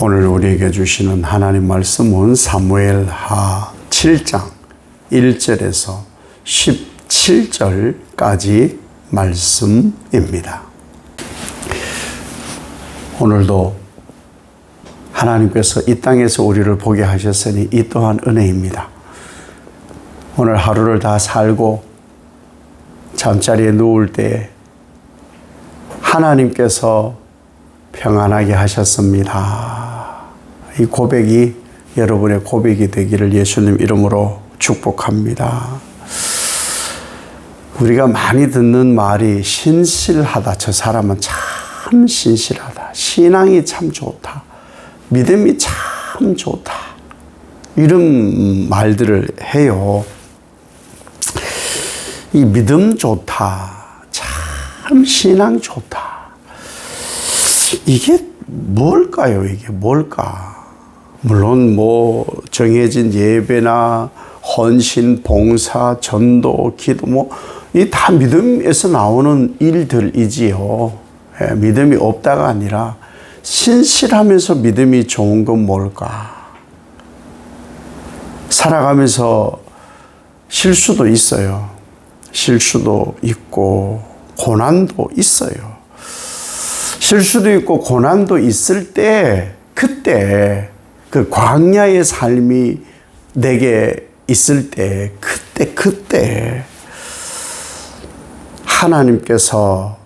오늘 우리에게 주시는 하나님 말씀은 사무엘하 7장 1절에서 17절까지 말씀입니다. 오늘도 하나님께서 이 땅에서 우리를 보게 하셨으니 이 또한 은혜입니다. 오늘 하루를 다 살고 잠자리에 누울 때 하나님께서 평안하게 하셨습니다. 이 고백이 여러분의 고백이 되기를 예수님 이름으로 축복합니다. 우리가 많이 듣는 말이 신실하다. 저 사람은 참 신실하다. 신앙이 참 좋다. 믿음이 참 좋다. 이런 말들을 해요. 이 믿음 좋다. 참 신앙 좋다. 이게 뭘까요? 이게 뭘까? 물론 정해진 예배나 헌신, 봉사, 전도, 기도 이 다 믿음에서 나오는 일들이지요. 믿음이 없다가 아니라 신실하면서 믿음이 좋은 건 뭘까? 살아가면서 실수도 있어요. 실수도 있고 고난도 있어요. 실수도 있고 고난도 있을 때 그때 그 광야의 삶이 내게 있을 때 그때 하나님께서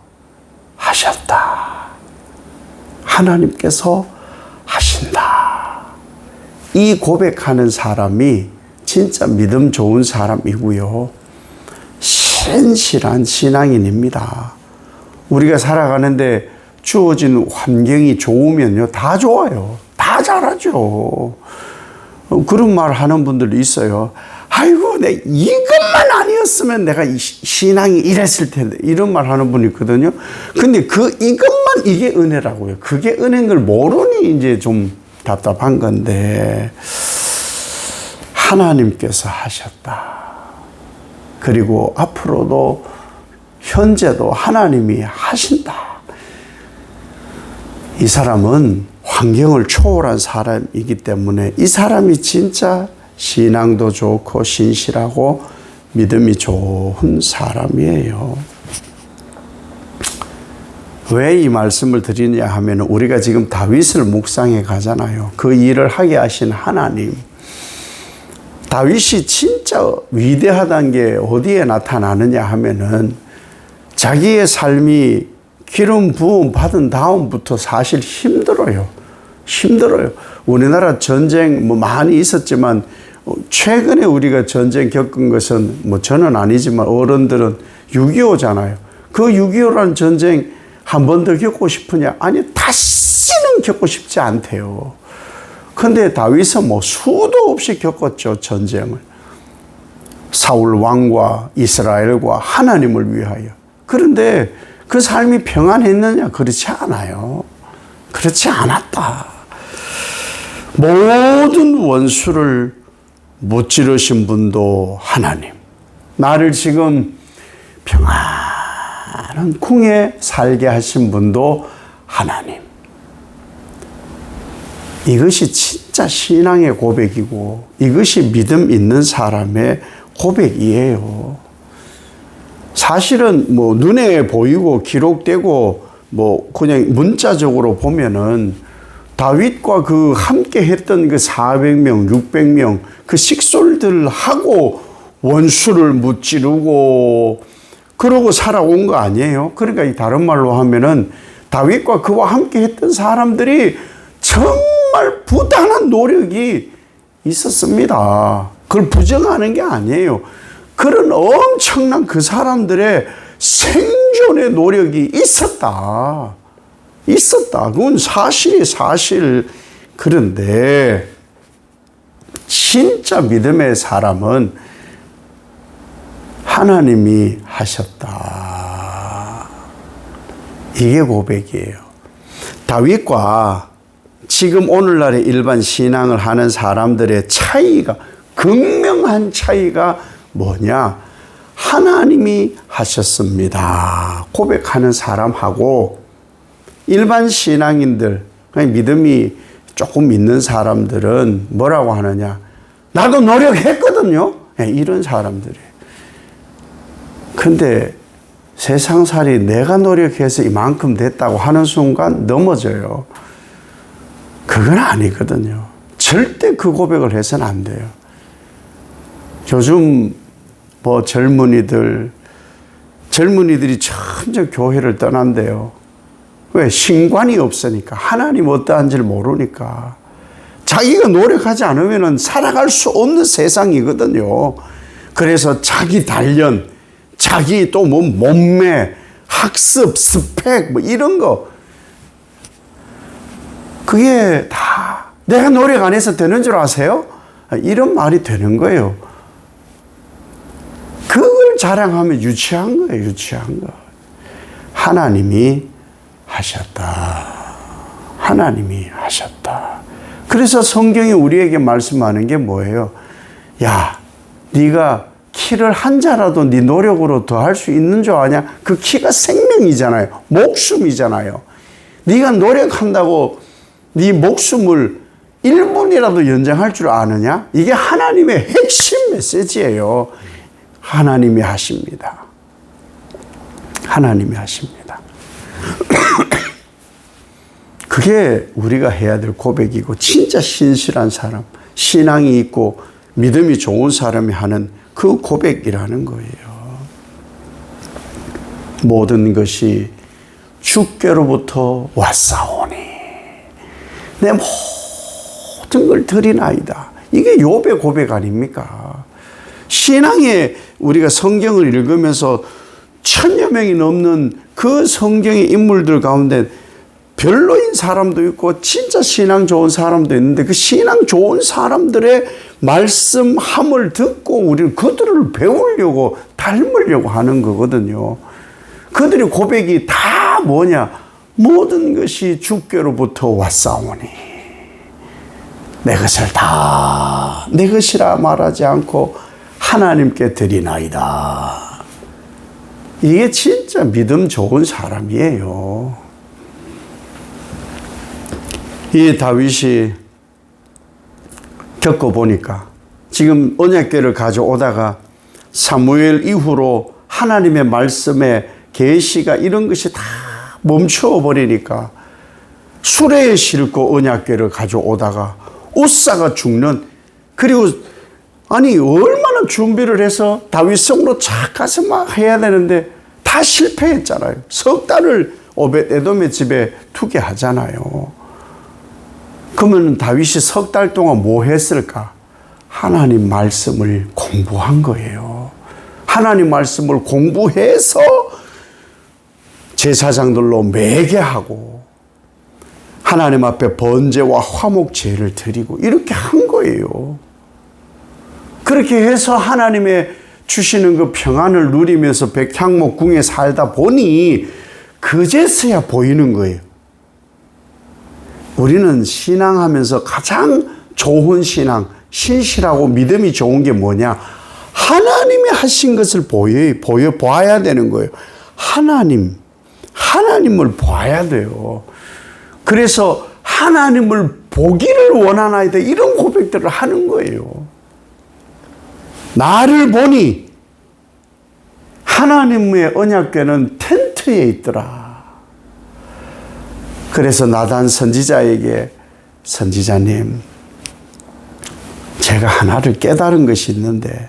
하셨다. 하나님께서 하신다. 이 고백하는 사람이 진짜 믿음 좋은 사람이고요. 신실한 신앙인입니다. 우리가 살아가는데 주어진 환경이 좋으면요. 다 좋아요. 다 잘하죠. 그런 말 하는 분들도 있어요. 아이고, 이것만 아니었으면 내가 신앙이 이랬을 텐데. 이런 말 하는 분이 있거든요. 근데 이것만 이게 은혜라고요. 그게 은혜인 걸 모르니 이제 좀 답답한 건데. 하나님께서 하셨다. 그리고 앞으로도 현재도 하나님이 하신다. 이 사람은 환경을 초월한 사람이기 때문에 이 사람이 진짜 신앙도 좋고 신실하고 믿음이 좋은 사람이에요. 왜 이 말씀을 드리냐 하면 우리가 지금 다윗을 묵상해 가잖아요. 그 일을 하게 하신 하나님. 다윗이 진짜 위대하다는 게 어디에 나타나느냐 하면은 자기의 삶이 기름 부음 받은 다음부터 사실 힘들어요. 우리나라 전쟁 많이 있었지만 최근에 우리가 전쟁 겪은 것은 저는 아니지만 어른들은 6.25잖아요. 그 6.25라는 전쟁 한 번 더 겪고 싶으냐? 아니, 다시는 겪고 싶지 않대요. 근데 다윗은 수도 없이 겪었죠, 전쟁을. 사울 왕과 이스라엘과 하나님을 위하여. 그런데 그 삶이 평안했느냐? 그렇지 않아요. 그렇지 않았다. 모든 원수를 무찌르신 분도 하나님. 나를 지금 평안한 궁에 살게 하신 분도 하나님. 이것이 진짜 신앙의 고백이고 이것이 믿음 있는 사람의 고백이에요. 사실은 눈에 보이고 기록되고 그냥 문자적으로 보면은 다윗과 그 함께 했던 그 400명, 600명 그 식솔들하고 원수를 무찌르고 그러고 살아온 거 아니에요? 그러니까 이 다른 말로 하면은 다윗과 그와 함께 했던 사람들이 정말 부단한 노력이 있었습니다. 그걸 부정하는 게 아니에요. 그런 엄청난 그 사람들의 생존의 노력이 있었다. 그건 사실이 사실. 그런데 진짜 믿음의 사람은 하나님이 하셨다. 이게 고백이에요. 다윗과 지금 오늘날의 일반 신앙을 하는 사람들의 차이가, 극명한 차이가 뭐냐? 하나님이 하셨습니다. 고백하는 사람하고 일반 신앙인들, 그냥 믿음이 조금 있는 사람들은 뭐라고 하느냐? 나도 노력했거든요. 네, 이런 사람들이에요. 근데 세상살이 내가 노력해서 이만큼 됐다고 하는 순간 넘어져요. 그건 아니거든요. 절대 그 고백을 해서는 안 돼요. 요즘 뭐 젊은이들이 점점 교회를 떠난대요. 왜? 신관이 없으니까. 하나님 어떠한지를 모르니까. 자기가 노력하지 않으면 살아갈 수 없는 세상이거든요. 그래서 자기 단련, 자기 또 뭐 몸매, 학습, 스펙 뭐 이런 거, 그게 다 내가 노력 안 해서 되는 줄 아세요? 이런 말이 되는 거예요. 그걸 자랑하면 유치한 거예요. 유치한 거. 하나님이 하셨다. 하나님이 하셨다. 그래서 성경이 우리에게 말씀하는 게 뭐예요? 야, 네가 키를 한 자라도 네 노력으로 더 할 수 있는 줄 아냐? 그 키가 생명이잖아요. 목숨이잖아요. 네가 노력한다고 네 목숨을 1분이라도 연장할 줄 아느냐? 이게 하나님의 핵심 메시지예요. 하나님이 하십니다. 하나님이 하십니다. 그게 우리가 해야 될 고백이고, 진짜 신실한 사람, 신앙이 있고 믿음이 좋은 사람이 하는 그 고백이라는 거예요. 모든 것이 주께로부터 왔사오니 내 모든 걸 드리나이다. 이게 욥의 고백 아닙니까? 신앙에 우리가 성경을 읽으면서 1000여 명이 넘는 그 성경의 인물들 가운데 별로인 사람도 있고 진짜 신앙 좋은 사람도 있는데, 그 신앙 좋은 사람들의 말씀함을 듣고 우리는 그들을 배우려고 닮으려고 하는 거거든요. 그들의 고백이 다 뭐냐? 모든 것이 주께로부터 왔사오니 내 것을 다 내 것이라 말하지 않고 하나님께 드리나이다. 이게 진짜 믿음 좋은 사람이에요. 이 다윗이 겪어보니까 지금 언약궤를 가져오다가 사무엘 이후로 하나님의 말씀에 계시가 이런 것이 다 멈추어 버리니까 수레에 싣고 언약궤를 가져오다가 우사가 죽는, 그리고 아니 얼마나 준비를 해서 다윗성으로 착 가서 막 해야 되는데 다 실패했잖아요. 석 달을 오벳에돔의 집에 두게 하잖아요. 그러면 다윗이 석 달 동안 뭐 했을까? 하나님 말씀을 공부한 거예요. 하나님 말씀을 공부해서 제사장들로 매개하고 하나님 앞에 번제와 화목제를 드리고 이렇게 한 거예요. 그렇게 해서 하나님의 주시는 그 평안을 누리면서 백향목궁에 살다 보니 그제서야 보이는 거예요. 우리는 신앙하면서 가장 좋은 신앙, 신실하고 믿음이 좋은 게 뭐냐? 하나님이 하신 것을 보여봐야 되는 거예요. 하나님을 봐야 돼요. 그래서 하나님을 보기를 원하나이다, 이런 고백들을 하는 거예요. 나를 보니 하나님의 언약궤는 텐트에 있더라. 그래서 나단 선지자에게, 선지자님, 제가 하나를 깨달은 것이 있는데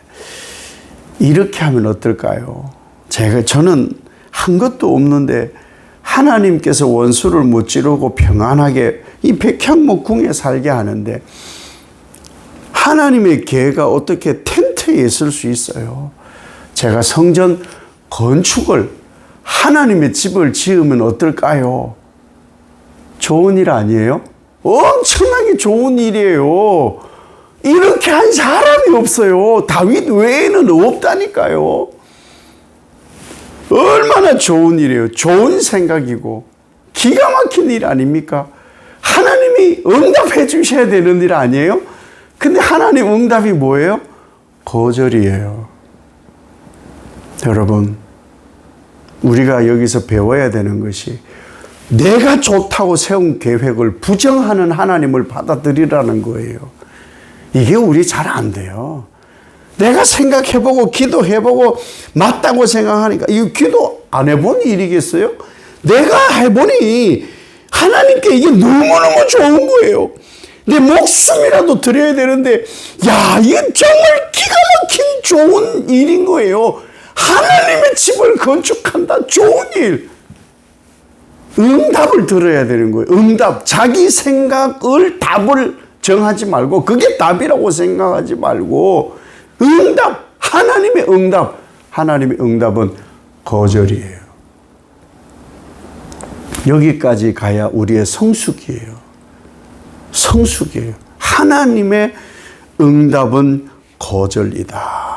이렇게 하면 어떨까요? 저는 한 것도 없는데 하나님께서 원수를 무찌르고 평안하게 이 백향목궁에 살게 하는데 하나님의 궤가 어떻게 텐트에 있을 수 있어요? 제가 성전 건축을, 하나님의 집을 지으면 어떨까요? 좋은 일 아니에요? 엄청나게 좋은 일이에요. 이렇게 한 사람이 없어요. 다윗 외에는 없다니까요. 얼마나 좋은 일이에요. 좋은 생각이고 기가 막힌 일 아닙니까? 하나님이 응답해 주셔야 되는 일 아니에요? 근데 하나님 응답이 뭐예요? 거절이에요. 여러분, 우리가 여기서 배워야 되는 것이 내가 좋다고 세운 계획을 부정하는 하나님을 받아들이라는 거예요. 이게 우리 잘 안 돼요. 내가 생각해보고 기도해보고 맞다고 생각하니까 이거 기도 안 해본 일이겠어요? 내가 해보니 하나님께 이게 너무너무 좋은 거예요. 내 목숨이라도 드려야 되는데 야 이건 정말 기가 막힌 좋은 일인 거예요. 하나님의 집을 건축한다. 좋은 일. 응답을 들어야 되는 거예요. 응답. 자기 생각을 답을 정하지 말고 그게 답이라고 생각하지 말고 응답. 하나님의 응답. 하나님의 응답은 거절이에요. 여기까지 가야 우리의 성숙이에요. 성숙이에요. 하나님의 응답은 거절이다.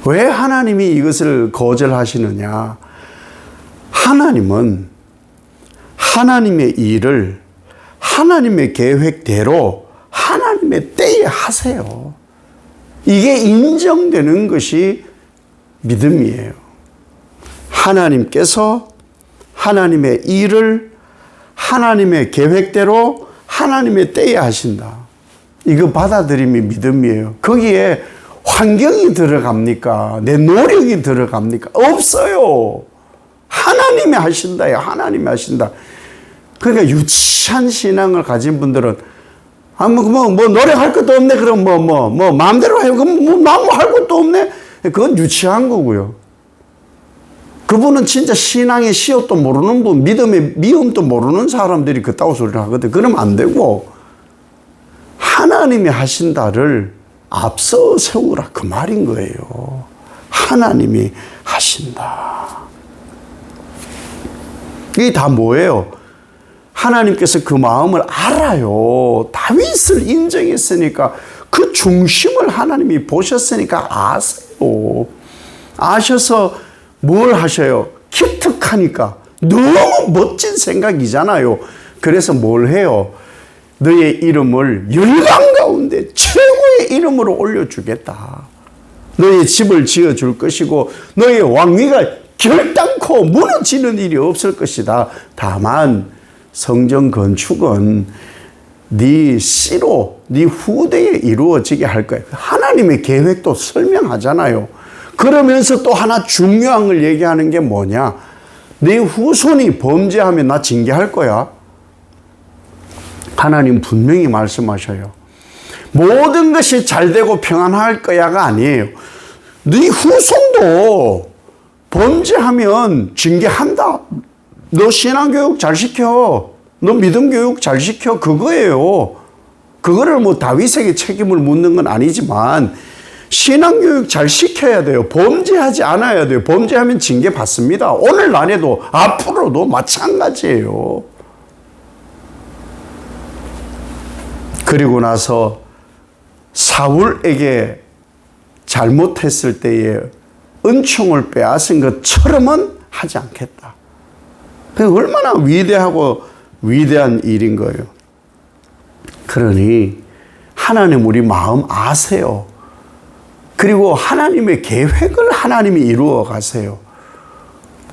왜 하나님이 이것을 거절하시느냐? 하나님은 하나님의 일을 하나님의 계획대로 하나님의 때에 하세요. 이게 인정되는 것이 믿음이에요. 하나님께서 하나님의 일을 하나님의 계획대로 하나님의 때에 하신다. 이거 받아들임이 믿음이에요. 거기에 환경이 들어갑니까? 내 노력이 들어갑니까? 없어요. 하나님이 하신다요. 하나님이 하신다. 그러니까 유치한 신앙을 가진 분들은 뭐 노력할 것도 없네. 그럼 마음대로 해요. 그럼 뭐 할 것도 없네. 그건 유치한 거고요. 그분은 진짜 신앙의 시옷도 모르는 분, 믿음의 미움도 모르는 사람들이 그따구 소리를 하거든. 그러면 안 되고 하나님이 하신다를 앞서 세우라 그 말인 거예요. 하나님이 하신다. 이게 다 뭐예요? 하나님께서 그 마음을 알아요. 다윗을 인정했으니까 그 중심을 하나님이 보셨으니까 아세요. 아셔서 뭘 하셔요? 기특하니까 너무 멋진 생각이잖아요. 그래서 뭘 해요? 너의 이름을 열방 가운데 최고의 이름으로 올려주겠다. 너의 집을 지어줄 것이고 너의 왕위가 결단코 무너지는 일이 없을 것이다. 다만 성전 건축은 네 씨로 네 후대에 이루어지게 할 거야. 하나님의 계획도 설명하잖아요. 그러면서 또 하나 중요한 걸 얘기하는 게 뭐냐? 네 후손이 범죄하면 나 징계할 거야. 하나님 분명히 말씀하셔요. 모든 것이 잘되고 평안할 거야가 아니에요. 네 후손도 범죄하면 징계한다. 너 신앙교육 잘 시켜. 너 믿음교육 잘 시켜. 그거예요. 그거를 뭐 다윗에게 책임을 묻는 건 아니지만 신앙교육 잘 시켜야 돼요. 범죄하지 않아야 돼요. 범죄하면 징계 받습니다. 오늘 안 해도 앞으로도 마찬가지예요. 그리고 나서 사울에게 잘못했을 때에 은총을 빼앗은 것처럼은 하지 않겠다. 얼마나 위대하고 위대한 일인 거예요. 그러니 하나님 우리 마음 아세요. 그리고 하나님의 계획을 하나님이 이루어 가세요.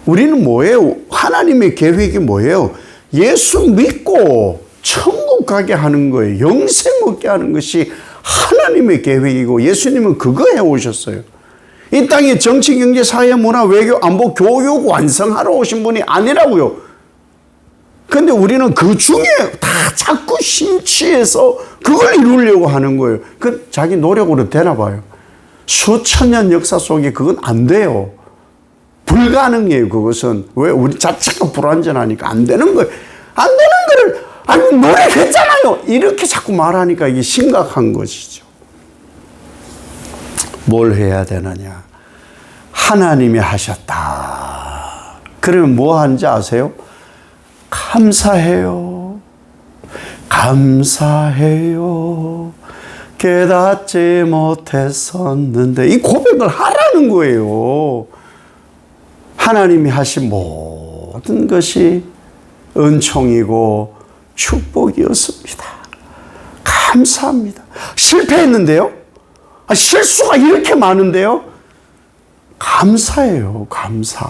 우리는 뭐예요? 하나님의 계획이 뭐예요? 예수 믿고 천국 가게 하는 거예요. 영생 얻게 하는 것이 하나님의 계획이고 예수님은 그거 해오셨어요. 이 땅에 정치, 경제, 사회, 문화, 외교, 안보, 교육 완성하러 오신 분이 아니라고요. 근데 우리는 그 중에 다 자꾸 심취해서 그걸 이루려고 하는 거예요. 그 자기 노력으로 되나 봐요. 수천 년 역사 속에 그건 안 돼요. 불가능해요. 그것은. 왜? 우리 자체가 불완전하니까 안 되는 거예요. 안 되는 거를 아니 노력했잖아요. 이렇게 자꾸 말하니까 이게 심각한 것이죠. 뭘 해야 되느냐? 하나님이 하셨다. 그러면 뭐 하는지 아세요? 감사해요. 감사해요. 깨닫지 못했었는데 이 고백을 하라는 거예요. 하나님이 하신 모든 것이 은총이고 축복이었습니다. 감사합니다. 실패했는데요? 실수가 이렇게 많은데요? 감사해요. 감사.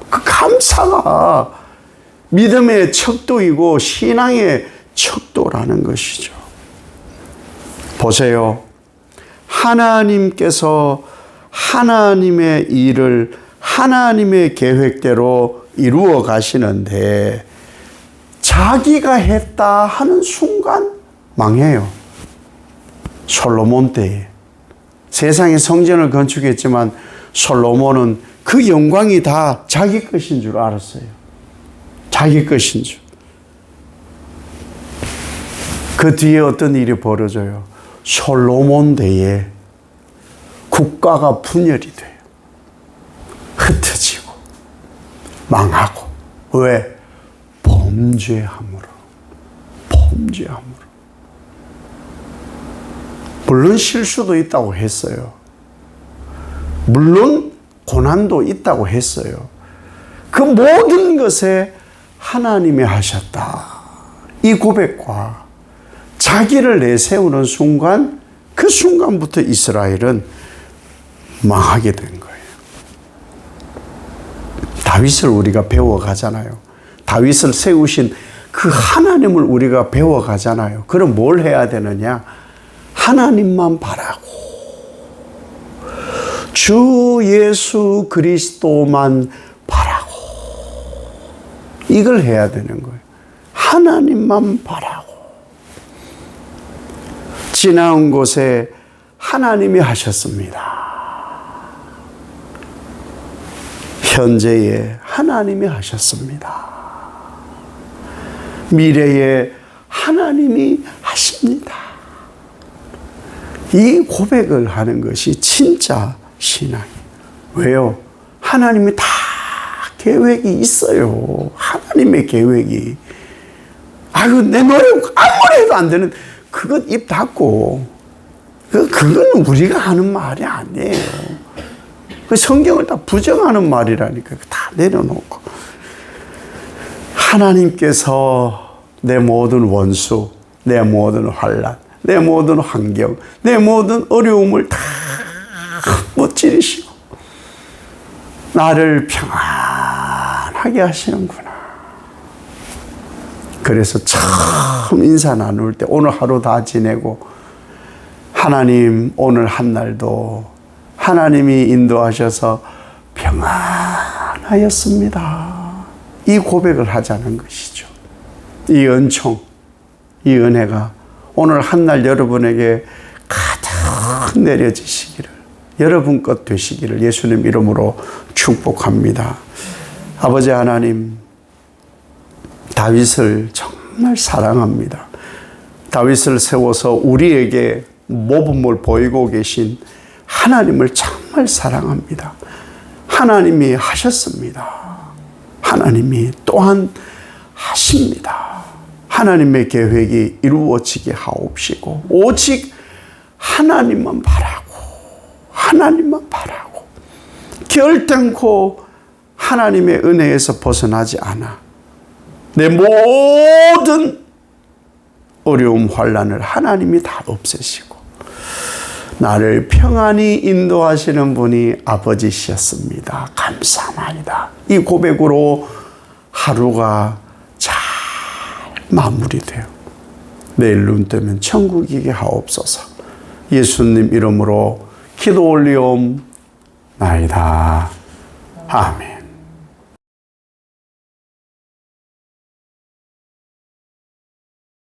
그 감사가 믿음의 척도이고 신앙의 척도라는 것이죠. 보세요. 하나님께서 하나님의 일을 하나님의 계획대로 이루어 가시는데 자기가 했다 하는 순간 망해요. 솔로몬 때에 세상에 성전을 건축했지만 솔로몬은 그 영광이 다 자기 것인 줄 알았어요. 자기 것인 줄. 그 뒤에 어떤 일이 벌어져요. 솔로몬 때에 국가가 분열이 돼요. 흩어지고 망하고. 왜? 범죄함으로. 범죄함으로. 물론 실수도 있다고 했어요. 물론 고난도 있다고 했어요. 그 모든 것에 하나님이 하셨다. 이 고백과 자기를 내세우는 순간, 그 순간부터 이스라엘은 망하게 된 거예요. 다윗을 우리가 배워가잖아요. 다윗을 세우신 그 하나님을 우리가 배워가잖아요. 그럼 뭘 해야 되느냐? 하나님만 바라고 주 예수 그리스도만 바라고 이걸 해야 되는 거예요. 하나님만 바라고. 지나온 곳에 하나님이 하셨습니다. 현재에 하나님이 하셨습니다. 미래에 하나님이 하십니다. 이 고백을 하는 것이 진짜 신앙이에요. 왜요? 하나님이 다 계획이 있어요. 하나님의 계획이. 아유, 내 노력 아무리 해도 안 되는, 그것 입 닫고, 그건 우리가 하는 말이 아니에요. 그 성경을 다 부정하는 말이라니까. 다 내려놓고. 하나님께서 내 모든 원수, 내 모든 환난, 내 모든 환경, 내 모든 어려움을 다 무찌르시고 나를 평안하게 하시는구나. 그래서 처음 인사 나눌 때 오늘 하루 다 지내고 하나님 오늘 한 날도 하나님이 인도하셔서 평안하였습니다. 이 고백을 하자는 것이죠. 이 은총, 이 은혜가 오늘 한 날 여러분에게 가득 내려지시기를, 여러분 것 되시기를 예수님 이름으로 축복합니다. 아버지 하나님, 다윗을 정말 사랑합니다. 다윗을 세워서 우리에게 모범을 보이고 계신 하나님을 정말 사랑합니다. 하나님이 하셨습니다. 하나님이 또한 하십니다. 하나님의 계획이 이루어지게 하옵시고 오직 하나님만 바라고 하나님만 바라고 결단코 하나님의 은혜에서 벗어나지 않아 내 모든 어려움 환난을 하나님이 다 없애시고 나를 평안히 인도하시는 분이 아버지셨습니다. 감사합니다. 이 고백으로 하루가 잘 마무리돼요. 내일 눈 뜨면 천국이게 하옵소서. 예수님 이름으로 기도 올리옵나이다. 아멘.